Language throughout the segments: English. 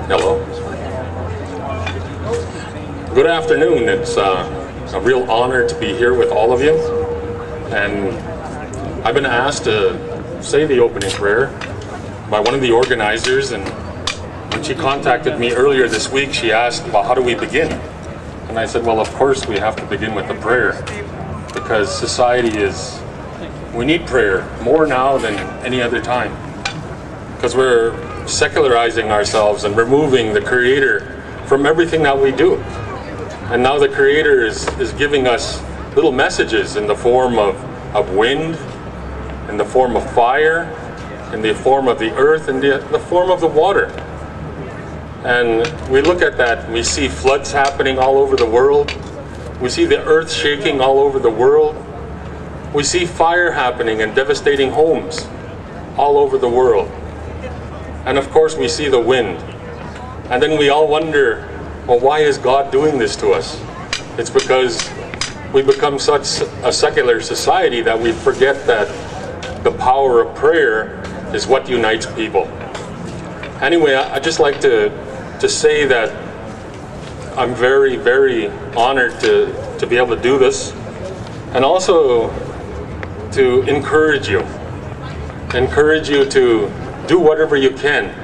Hello. Good afternoon. It's a real honor to be here with all of you. And I've been asked to say the opening prayer by one of the organizers, and when she contacted me earlier this week, she asked, well, how do we begin? And I said, well, of course we have to begin with a prayer, because society we need prayer more now than any other time, because we're secularizing ourselves and removing the Creator from everything that we do. And now the Creator is giving us little messages in the form of wind, in the form of fire, in the form of the earth, in the form of the water. And we look at that and we see floods happening all over the world. We see the earth shaking all over the world. We see fire happening and devastating homes all over the world. And of course we see the wind. And then we all wonder, well, why is God doing this to us? It's because we become such a secular society that we forget that the power of prayer is what unites people. Anyway, I'd just like to say that I'm very, very honored to be able to do this, and also to encourage you to do whatever you can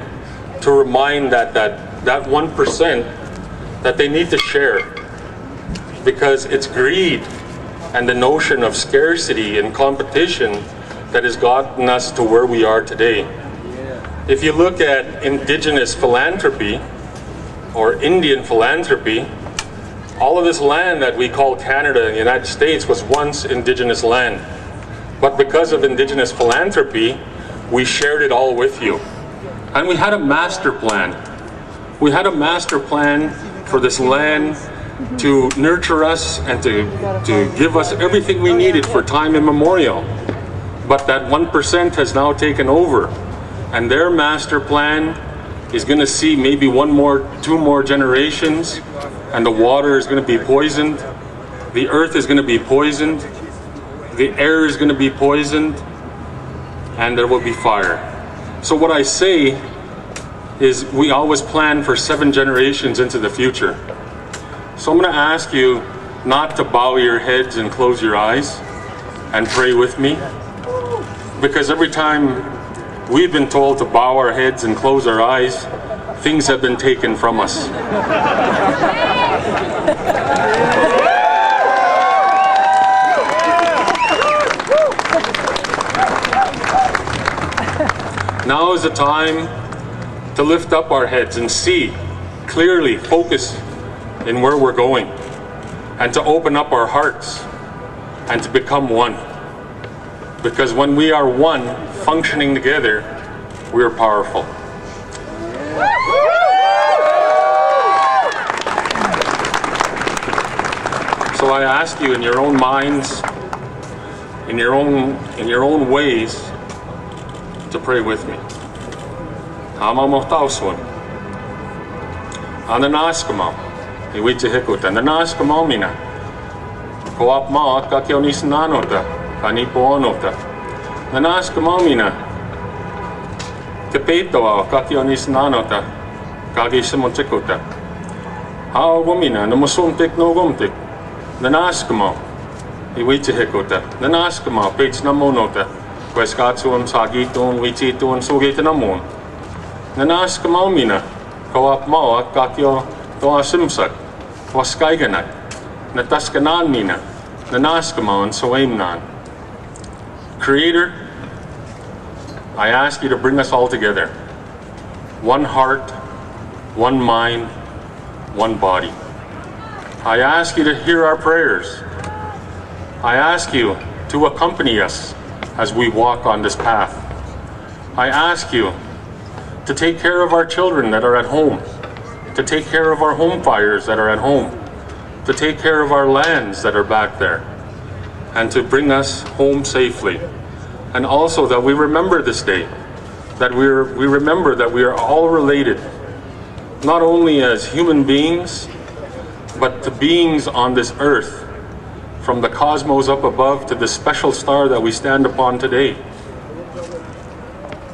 to remind that 1% that they need to share, because it's greed and the notion of scarcity and competition that has gotten us to where we are today. If you look at indigenous philanthropy or Indian philanthropy, all of this land that we call Canada and the United States was once indigenous land. But because of indigenous philanthropy, we shared it all with you. And we had a master plan. We had a master plan for this land to nurture us and to give us everything we needed for time immemorial. But that 1% has now taken over, and their master plan is going to see maybe two more generations, and the water is going to be poisoned, the earth is going to be poisoned, the air is going to be poisoned, and there will be fire. So what I say is we always plan for 7 generations into the future. So I'm going to ask you not to bow your heads and close your eyes and pray with me, because every time we've been told to bow our heads and close our eyes, things have been taken from us. Now is the time to lift up our heads and see clearly, focus in where we're going, and to open up our hearts and to become one. Because when we are one, functioning together, we are powerful. So I ask you, in your own minds, in your own ways, to pray with me. Amamotausun. Ananaskama. Iwiti hekuta. Ananaskama mina. Koap ma kakionis nanota. Kanipoonota. Ananaskama mina. Kepetoa kakionis nanota. Kagisimotikuta. Haogomina. Namusumtik no gomtik. Nanaskama. Iwiti hekuta. Nanaskama. Pits namonota. Kweskatsuam sagitun wititun sugitanamon. Nanaskama mina. Koap ma kakio toa simsak. Waskaiganat. Nataskanan mina. Nanaskaman soemnan. Creator, I ask you to bring us all together. One heart, one mind, one body. I ask you to hear our prayers. I ask you to accompany us as we walk on this path. I ask you to take care of our children that are at home, to take care of our home fires that are at home, to take care of our lands that are back there, and to bring us home safely. And also that we remember this day, that we remember that we are all related, not only as human beings, but to beings on this earth, from the cosmos up above to the special star that we stand upon today.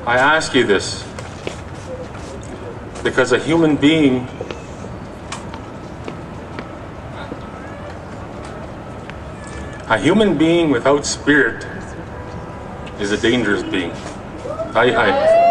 I ask you this because a human being without spirit is a dangerous being. Hi.